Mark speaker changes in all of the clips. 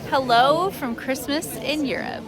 Speaker 1: Hello from Christmas in Europe.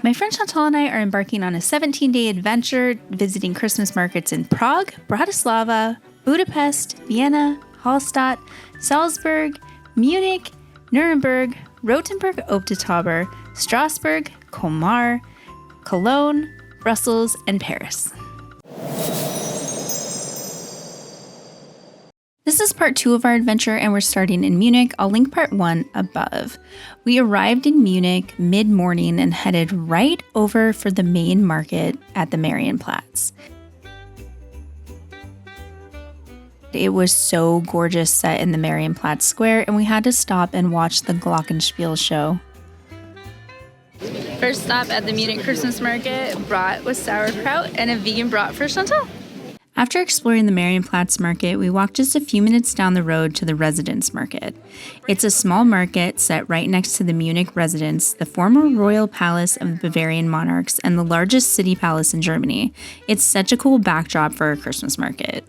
Speaker 1: My friend Chantal and I are embarking on a 17-day adventure visiting Christmas markets in Prague, Bratislava, Budapest, Vienna, Hallstatt, Salzburg, Munich, Nuremberg, Rothenburg ob der Tauber, Strasbourg, Colmar, Cologne, Brussels, and Paris. This is part 2 of our adventure, and we're starting in Munich. I'll link part 1 above. We arrived in Munich mid-morning and headed right over for the main market at the Marienplatz. It was so gorgeous set in the Marienplatz square, and we had to stop and watch the Glockenspiel show. First stop at the Munich Christmas Market, brat with sauerkraut and a vegan brat for Chantal. After exploring the Marienplatz market, we walked just a few minutes down the road to the Residence Market. It's a small market set right next to the Munich Residence, the former royal palace of the Bavarian monarchs and the largest city palace in Germany. It's such a cool backdrop for a Christmas market.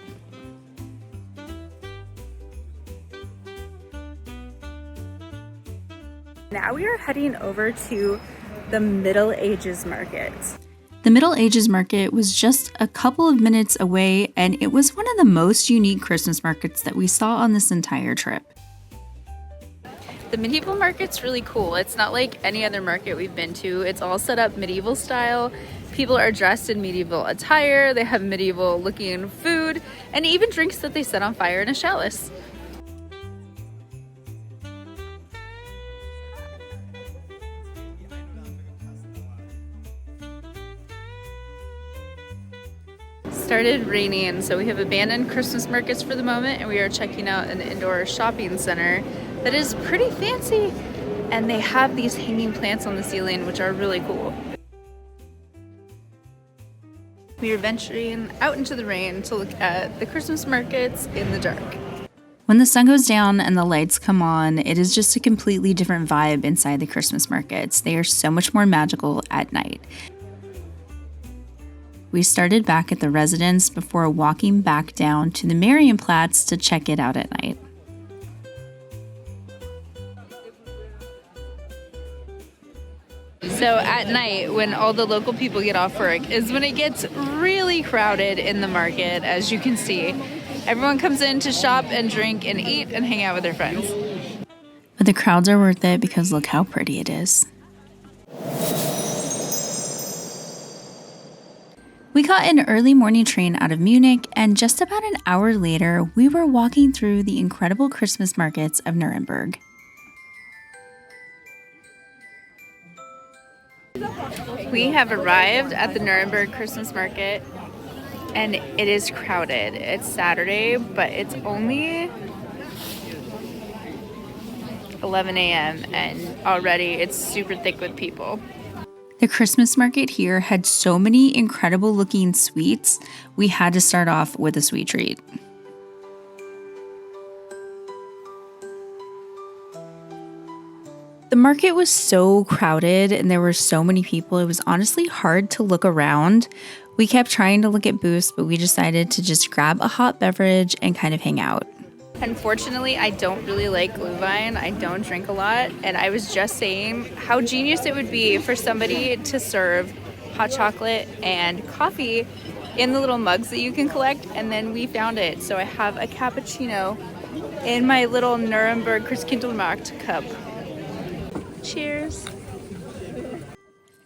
Speaker 1: Now we are heading over to the Middle Ages Market. The Middle Ages Market was just a couple of minutes away, and it was one of the most unique Christmas markets that we saw on this entire trip. The medieval market's really cool. It's not like any other market we've been to. It's all set up medieval style. People are dressed in medieval attire. They have medieval looking food and even drinks that they set on fire in a chalice. Started raining, so we have abandoned Christmas markets for the moment, and we are checking out an indoor shopping center that is pretty fancy, and they have these hanging plants on the ceiling which are really cool. We are venturing out into the rain to look at the Christmas markets in the dark. When the sun goes down and the lights come on, it is just a completely different vibe inside the Christmas markets. They are so much more magical at night. We started back at the residence before walking back down to the Marienplatz to check it out at night. So at night, when all the local people get off work, is when it gets really crowded in the market, as you can see. Everyone comes in to shop and drink and eat and hang out with their friends. But the crowds are worth it because look how pretty it is. We got an early morning train out of Munich, and just about an hour later, we were walking through the incredible Christmas markets of Nuremberg. We have arrived at the Nuremberg Christmas Market, and it is crowded. It's Saturday, but it's only 11 a.m. and already it's super thick with people. The Christmas market here had so many incredible looking sweets, we had to start off with a sweet treat. The market was so crowded and there were so many people, it was honestly hard to look around. We kept trying to look at booths, but we decided to just grab a hot beverage and kind of hang out. Unfortunately, I don't really like Glühwein. I don't drink a lot, and I was just saying how genius it would be for somebody to serve hot chocolate and coffee in the little mugs that you can collect, and then we found it. So I have a cappuccino in my little Nuremberg Christkindlmarkt cup. Cheers.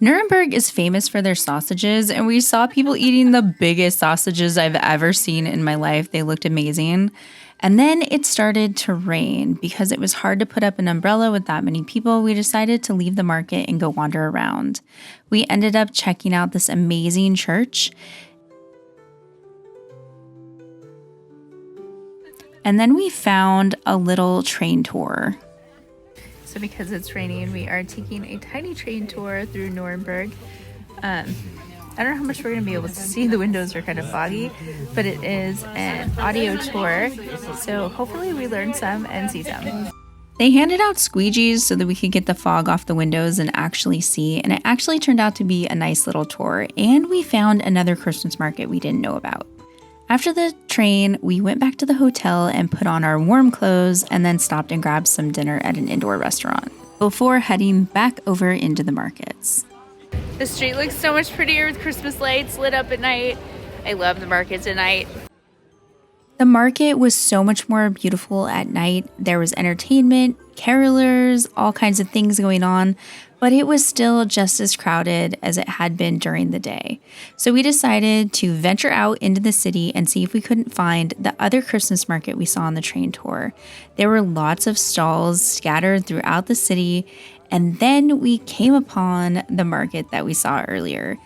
Speaker 1: Nuremberg is famous for their sausages, and we saw people eating the biggest sausages I've ever seen in my life. They looked amazing. And then it started to rain. Because it was hard to put up an umbrella with that many people, we decided to leave the market and go wander around. We ended up checking out this amazing church. And then we found a little train tour. So because it's raining, we are taking a tiny train tour through Nuremberg. I don't know how much we're going to be able to see. The windows are kind of foggy, but it is an audio tour. So hopefully we learn some and see some. They handed out squeegees so that we could get the fog off the windows and actually see. And it actually turned out to be a nice little tour. And we found another Christmas market we didn't know about. After the train, we went back to the hotel and put on our warm clothes and then stopped and grabbed some dinner at an indoor restaurant before heading back over into the markets. The street looks so much prettier with Christmas lights lit up at night. I love the markets at night. The market was so much more beautiful at night. There was entertainment, carolers, all kinds of things going on, but it was still just as crowded as it had been during the day. So we decided to venture out into the city and see if we couldn't find the other Christmas market we saw on the train tour. There were lots of stalls scattered throughout the city, and then we came upon the market that we saw earlier.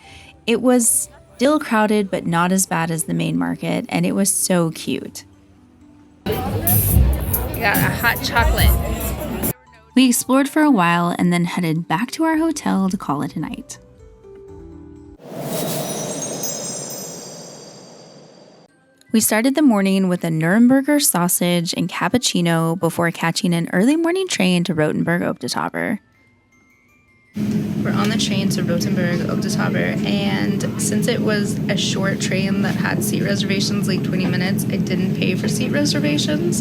Speaker 1: It was still crowded, but not as bad as the main market, and it was so cute. We got a hot chocolate. We explored for a while and then headed back to our hotel to call it a night. We started the morning with a Nuremberger sausage and cappuccino before catching an early morning train to Rothenburg ob der Tauber. We're on the train to Rothenburg ob der Tauber, and since it was a short train that had seat reservations, like 20 minutes, I didn't pay for seat reservations.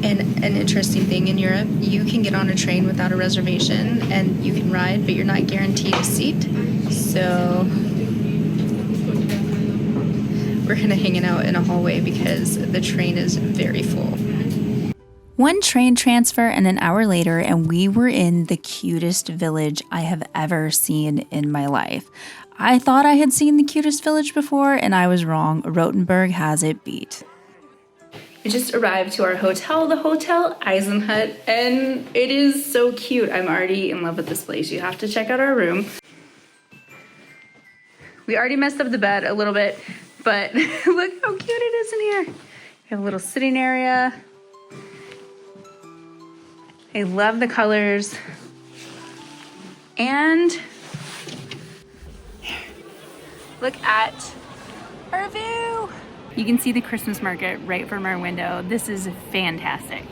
Speaker 1: And an interesting thing in Europe, you can get on a train without a reservation and you can ride, but you're not guaranteed a seat. So we're kind of hanging out in a hallway because the train is very full. One train transfer and an hour later, and we were in the cutest village I have ever seen in my life. I thought I had seen the cutest village before, and I was wrong. Rothenburg has it beat. We just arrived to our hotel, the Hotel Eisenhut, and it is so cute. I'm already in love with this place. You have to check out our room. We already messed up the bed a little bit, but look how cute it is in here. We have a little sitting area. I love the colors. And look at our view. You can see the Christmas market right from our window. This is fantastic.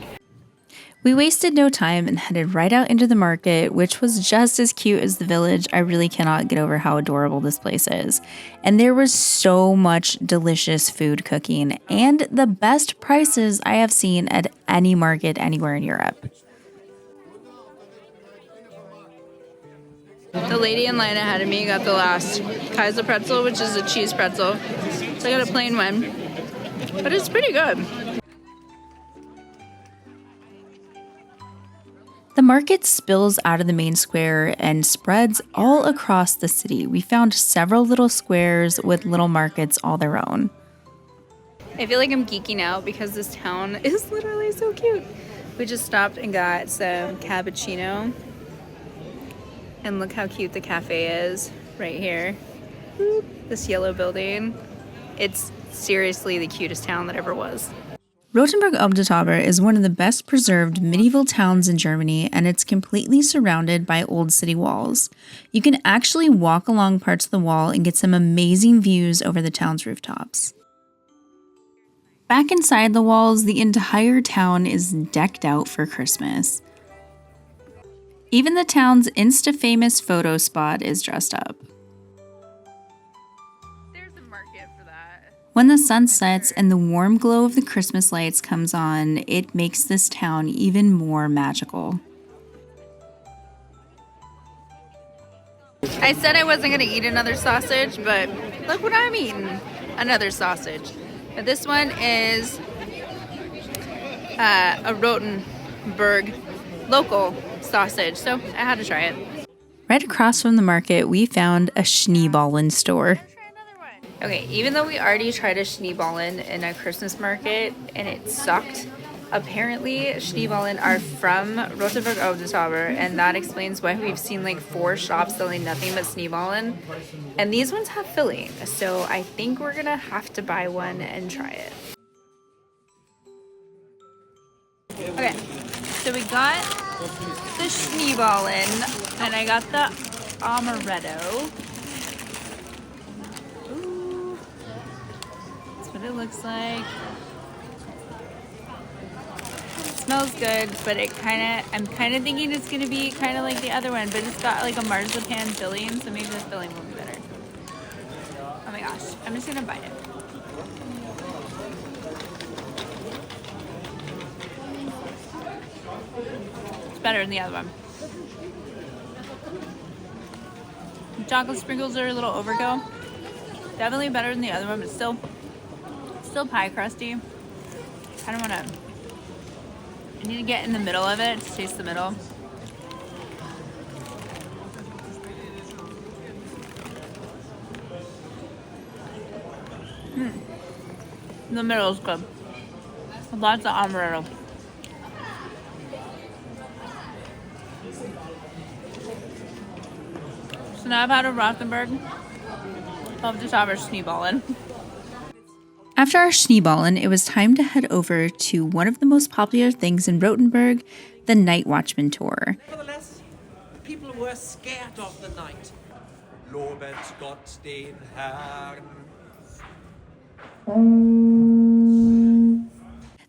Speaker 1: We wasted no time and headed right out into the market, which was just as cute as the village. I really cannot get over how adorable this place is. And there was so much delicious food cooking and the best prices I have seen at any market anywhere in Europe. The lady in line ahead of me got the last Kaiser pretzel, which is a cheese pretzel. So I got a plain one, but it's pretty good. The market spills out of the main square and spreads all across the city. We found several little squares with little markets all their own. I feel like I'm geeking out because this town is literally so cute. We just stopped and got some cappuccino. And look how cute the cafe is right here. This yellow building. It's seriously the cutest town that ever was. Rothenburg ob der Tauber is one of the best preserved medieval towns in Germany, and it's completely surrounded by old city walls. You can actually walk along parts of the wall and get some amazing views over the town's rooftops. Back inside the walls, the entire town is decked out for Christmas. Even the town's Insta-famous photo spot is dressed up. There's a market for that. When the sun sets and the warm glow of the Christmas lights comes on, it makes this town even more magical. I said I wasn't going to eat another sausage, but look what I'm eating. Another sausage. But this one is a Rothenburg local sausage, so I had to try it. Right across from the market, we found a Schneeballen store. Okay, even though we already tried a Schneeballen in a Christmas market and it sucked, apparently Schneeballen are from Rothenburg ob der Tauber, and that explains why we've seen like 4 shops selling nothing but Schneeballen. And these ones have filling, so I think we're gonna have to buy one and try it. Okay, so we got Schneeballen, and I got the amaretto. Ooh, that's what it looks like. It smells good, but I'm kind of thinking it's gonna be kind of like the other one, but it's got like a marzipan filling, so maybe the filling will be better. Oh my gosh, I'm just gonna bite it. It's better than the other one. The chocolate sprinkles are a little overkill. Definitely better than the other one, but still pie crusty. I don't wanna, I need to get in the middle of it to taste the middle. The middle is good. Lots of amaretto. So now I've had a Rothenburg of the Tauber Schneeballen. After our Schneeballen, it was time to head over to one of the most popular things in Rothenburg, the Night Watchman Tour.
Speaker 2: Nevertheless, people were scared of the night. Lobet Gott den Herrn.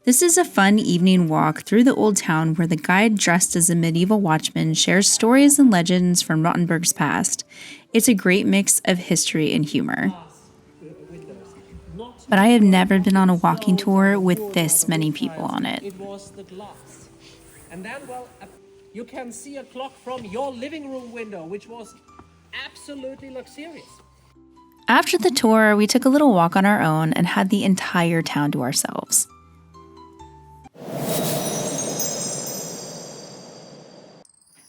Speaker 1: This is a fun evening walk through the old town where the guide dressed as a medieval watchman shares stories and legends from Rothenburg's past. It's a great mix of history and humor. But I have never been on a walking tour with this many people on it.
Speaker 2: It was the glass. And then, well, you can see a clock from your living room window, which was absolutely luxurious.
Speaker 1: After the tour, we took a little walk on our own and had the entire town to ourselves.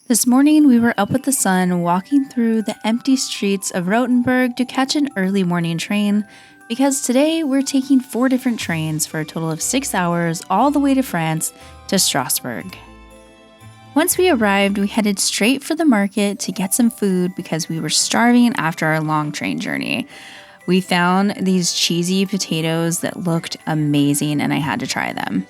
Speaker 1: This morning, we were up with the sun, walking through the empty streets of Rothenburg to catch an early morning train, because today we're taking 4 different trains for a total of 6 hours all the way to France to Strasbourg. Once we arrived, we headed straight for the market to get some food because we were starving after our long train journey. We found these cheesy potatoes that looked amazing and I had to try them.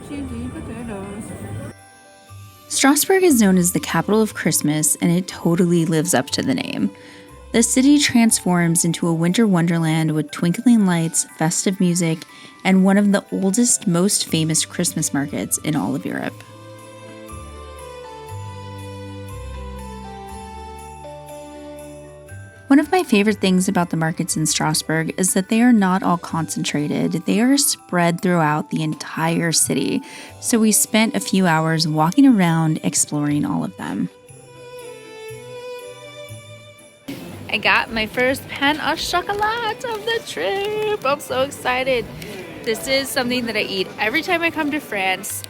Speaker 1: Cheesy potatoes. Strasbourg is known as the capital of Christmas, and it totally lives up to the name. The city transforms into a winter wonderland with twinkling lights, festive music, and one of the oldest, most famous Christmas markets in all of Europe. One of my favorite things about the markets in Strasbourg is that they are not all concentrated. They are spread throughout the entire city. So we spent a few hours walking around exploring all of them. I got my first pain au chocolat of the trip. I'm so excited. This is something that I eat every time I come to France.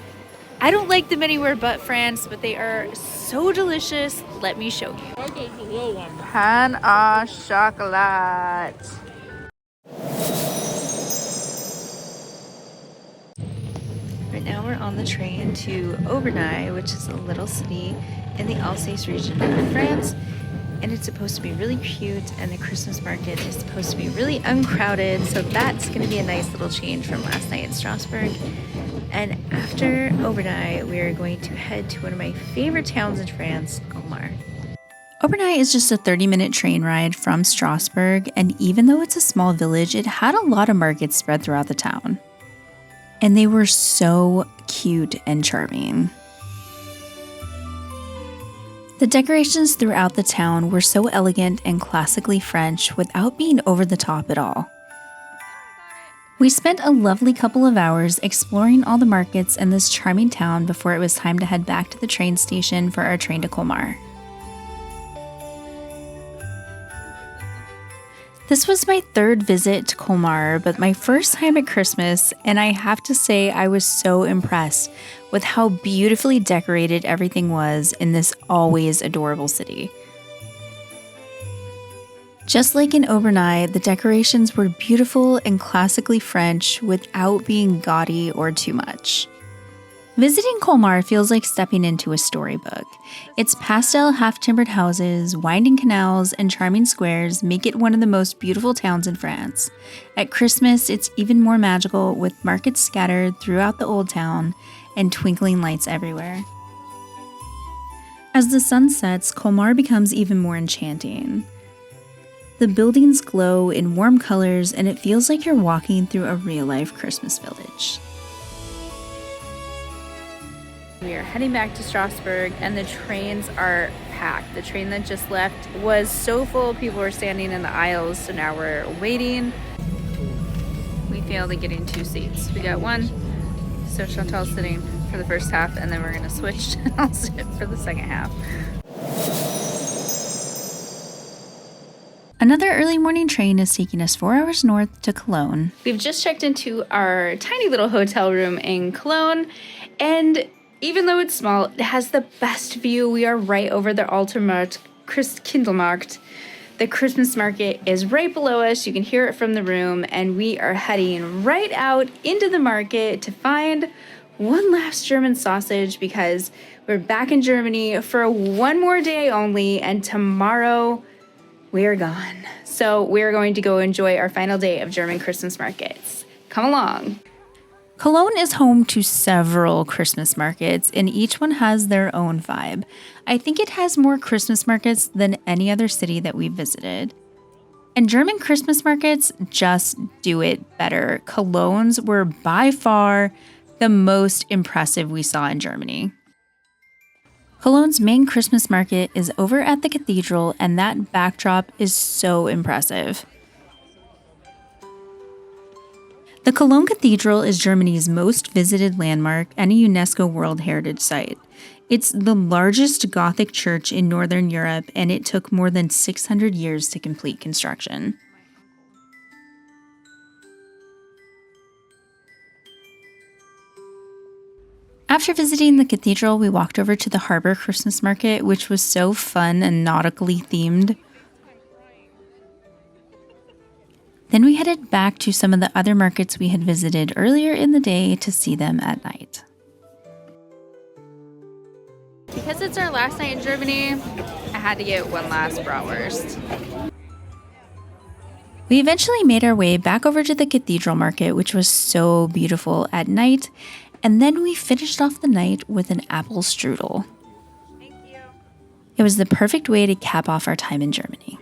Speaker 1: I don't like them anywhere but France, but they are so delicious. Let me show you. Pain au chocolat. Right now we're on the train to Obernai, which is a little city in the Alsace region of France. And it's supposed to be really cute, and the Christmas market is supposed to be really uncrowded, so that's going to be a nice little change from last night in Strasbourg. And after Obernai, we are going to head to one of my favorite towns in France, Colmar. Obernai is just a 30-minute train ride from Strasbourg, and even though it's a small village, it had a lot of markets spread throughout the town. And they were so cute and charming. The decorations throughout the town were so elegant and classically French without being over the top at all. We spent a lovely couple of hours exploring all the markets in this charming town before it was time to head back to the train station for our train to Colmar. This was my 3rd visit to Colmar, but my first time at Christmas, and I have to say I was so impressed with how beautifully decorated everything was in this always adorable city. Just like in Obernai, the decorations were beautiful and classically French without being gaudy or too much. Visiting Colmar feels like stepping into a storybook. Its pastel half-timbered houses, winding canals, and charming squares make it one of the most beautiful towns in France. At Christmas, it's even more magical with markets scattered throughout the old town and twinkling lights everywhere. As the sun sets, Colmar becomes even more enchanting. The buildings glow in warm colors, and it feels like you're walking through a real-life Christmas village. We are heading back to Strasbourg, and the trains are packed. The train that just left was so full, people were standing in the aisles, so now we're waiting. We failed at getting 2 seats. We got one, so Chantal's sitting for the first half, and then we're gonna switch and I'll sit for the second half. Another early morning train is taking us 4 hours north to Cologne. We've just checked into our tiny little hotel room in Cologne, and even though it's small, it has the best view. We are right over the Alter Kindelmarkt. The Christmas market is right below us. You can hear it from the room, and we are heading right out into the market to find one last German sausage because we're back in Germany for one more day only, and tomorrow we are gone. So we're going to go enjoy our final day of German Christmas markets. Come along. Cologne is home to several Christmas markets, and each one has their own vibe. I think it has more Christmas markets than any other city that we've visited. And German Christmas markets just do it better. Cologne's were by far the most impressive we saw in Germany. Cologne's main Christmas market is over at the cathedral, and that backdrop is so impressive. The Cologne Cathedral is Germany's most visited landmark and a UNESCO World Heritage Site. It's the largest Gothic church in Northern Europe, and it took more than 600 years to complete construction. After visiting the cathedral, we walked over to the Harbor Christmas Market, which was so fun and nautically themed. Then we headed back to some of the other markets we had visited earlier in the day to see them at night. Because it's our last night in Germany, I had to get one last bratwurst. We eventually made our way back over to the cathedral market, which was so beautiful at night, and then we finished off the night with an apple strudel. Thank you. It was the perfect way to cap off our time in Germany.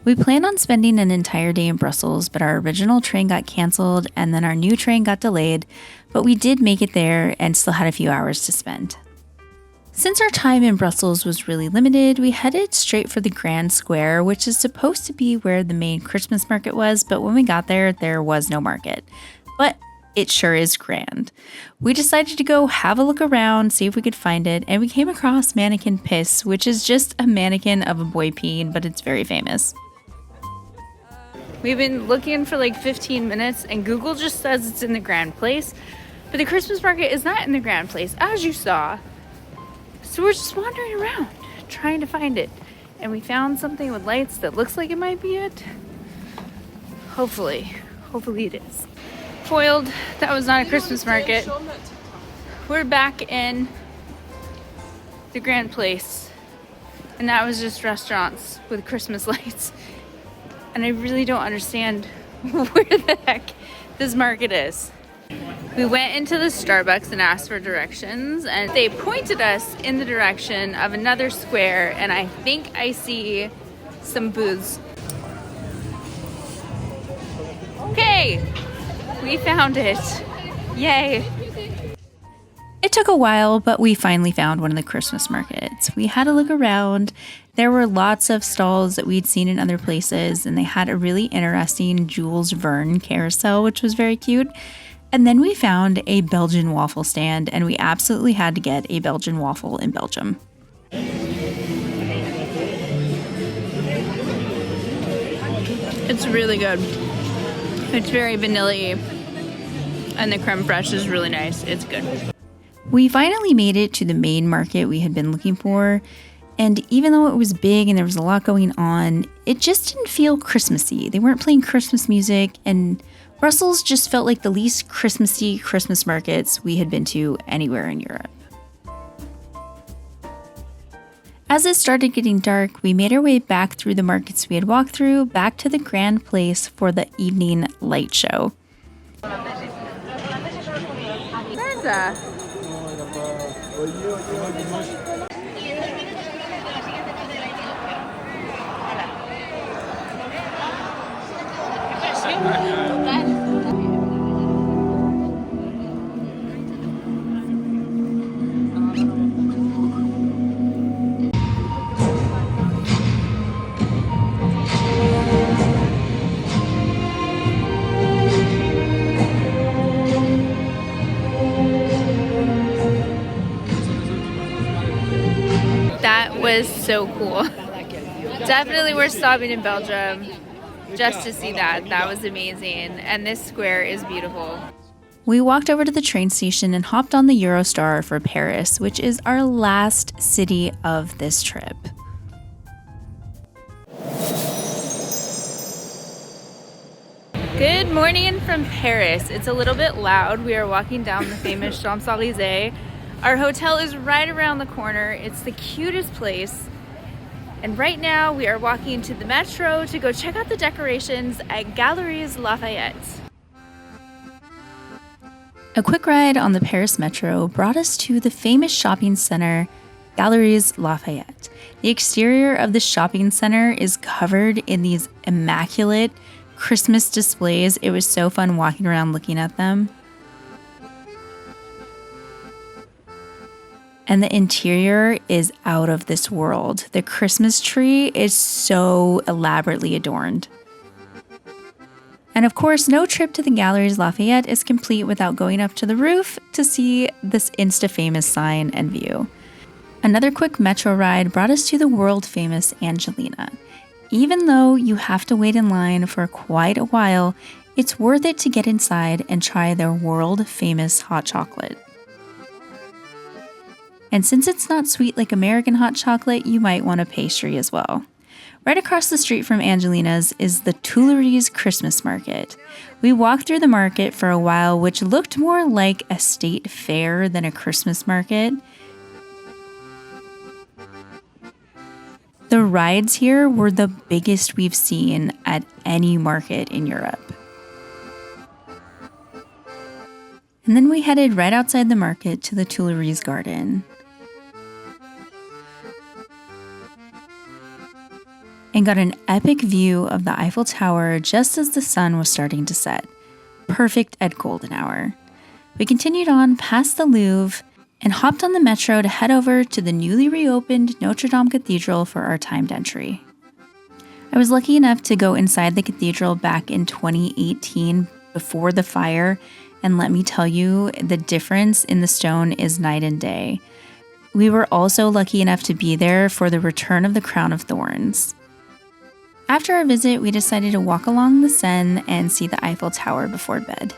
Speaker 1: We planned on spending an entire day in Brussels, but our original train got canceled and then our new train got delayed, but we did make it there and still had a few hours to spend. Since our time in Brussels was really limited, we headed straight for the Grand Square, which is supposed to be where the main Christmas market was, but when we got there, there was no market. But it sure is grand. We decided to go have a look around, see if we could find it, and we came across Mannequin Piss, which is just a mannequin of a boy peeing, but it's very famous. We've been looking for like 15 minutes and Google just says it's in the Grand Place, but the Christmas market is not in the Grand Place, as you saw. So we're just wandering around trying to find it. And we found something with lights that looks like it might be it. Hopefully it is. Foiled, that was not a Christmas market. We're back in the Grand Place, and that was just restaurants with Christmas lights. And I really don't understand where the heck this market is. We went into the Starbucks and asked for directions, and they pointed us in the direction of another square, and I think I see some booths. Okay, we found it. Yay. It took a while, but we finally found one of the Christmas markets. We had a look around. There were lots of stalls that we'd seen in other places, and they had a really interesting Jules Verne carousel, which was very cute. And then we found a Belgian waffle stand, and we absolutely had to get a Belgian waffle in Belgium. It's really good. It's very vanilla-y, and the creme fraiche is really nice. It's good. We finally made it to the main market we had been looking for, And even though it was big and there was a lot going on, it just didn't feel Christmassy. They weren't playing Christmas music, and Brussels just felt like the least Christmassy Christmas markets we had been to anywhere in Europe. As it started getting dark, we made our way back through the markets we had walked through, back to the Grand Place for the evening light show. Brenda. That was so cool. Definitely worth stopping in Belgium just to see that. That was amazing. And this square is beautiful. We walked over to the train station and hopped on the Eurostar for Paris, which is our last city of this trip. Good morning from Paris. It's a little bit loud. We are walking down the famous Champs-Élysées. Our hotel is right around the corner. It's the cutest place. And right now we are walking to the metro to go check out the decorations at Galeries Lafayette. A quick ride on the Paris metro brought us to the famous shopping center, Galeries Lafayette. The exterior of the shopping center is covered in these immaculate Christmas displays. It was so fun walking around looking at them. And the interior is out of this world. The Christmas tree is so elaborately adorned. And of course, no trip to the Galeries Lafayette is complete without going up to the roof to see this Insta-famous sign and view. Another quick metro ride brought us to the world-famous Angelina. Even though you have to wait in line for quite a while, it's worth it to get inside and try their world-famous hot chocolate. And since it's not sweet like American hot chocolate, you might want a pastry as well. Right across the street from Angelina's is the Tuileries Christmas Market. We walked through the market for a while, which looked more like a state fair than a Christmas market. The rides here were the biggest we've seen at any market in Europe. And then we headed right outside the market to the Tuileries Garden. And got an epic view of the Eiffel Tower just as the sun was starting to set. Perfect at golden hour. We continued on past the Louvre and hopped on the metro to head over to the newly reopened Notre Dame Cathedral for our timed entry. I was lucky enough to go inside the cathedral back in 2018 before the fire, and let me tell you, the difference in the stone is night and day. We were also lucky enough to be there for the return of the Crown of Thorns. After our visit, we decided to walk along the Seine and see the Eiffel Tower before bed.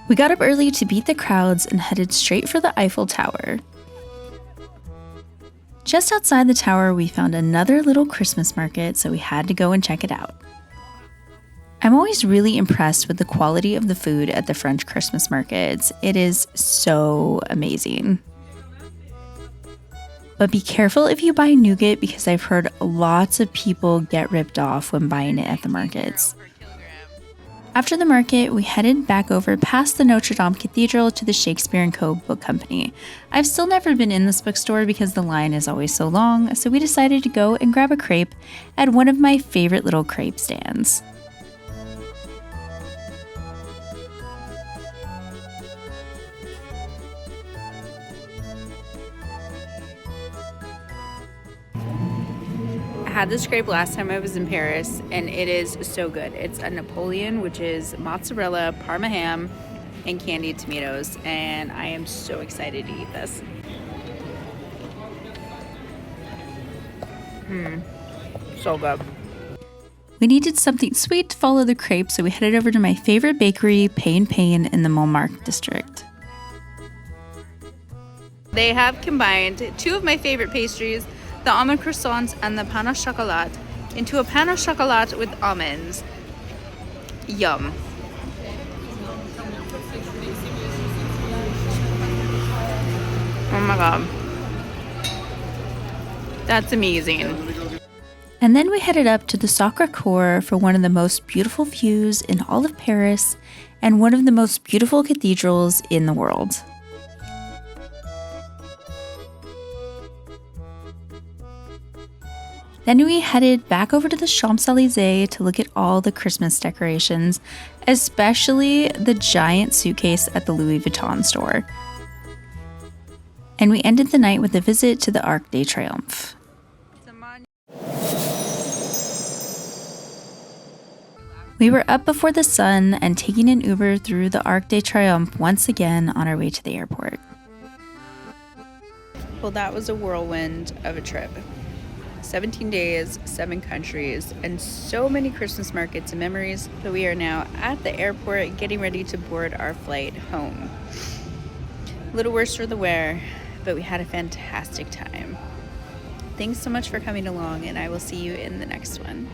Speaker 1: We got up early to beat the crowds and headed straight for the Eiffel Tower. Just outside the tower, we found another little Christmas market, so we had to go and check it out. I'm always really impressed with the quality of the food at the French Christmas markets. It is so amazing. But be careful if you buy nougat because I've heard lots of people get ripped off when buying it at the markets. After the market, we headed back over past the Notre Dame Cathedral to the Shakespeare & Co. book company. I've still never been in this bookstore because the line is always so long, so we decided to go and grab a crepe at one of my favorite little crepe stands. I had this crepe last time I was in Paris, and it is so good. It's a Napoleon, which is mozzarella, Parma ham, and candied tomatoes, and I am so excited to eat this. So good. We needed something sweet to follow the crepe, so we headed over to my favorite bakery, Pain in the Montmartre district. They have combined two of my favorite pastries, the almond croissants and the pain au chocolat, into a pain au chocolat with almonds. Yum. Oh my god. That's amazing. And then we headed up to the Sacré-Cœur for one of the most beautiful views in all of Paris and one of the most beautiful cathedrals in the world. Then we headed back over to the Champs-Élysées to look at all the Christmas decorations, especially the giant suitcase at the Louis Vuitton store. And we ended the night with a visit to the Arc de Triomphe. We were up before the sun and taking an Uber through the Arc de Triomphe once again on our way to the airport. Well, that was a whirlwind of a trip. 17 days, 7 countries, and so many Christmas markets and memories, but we are now at the airport getting ready to board our flight home. A little worse for the wear, but we had a fantastic time. Thanks so much for coming along, and I will see you in the next one.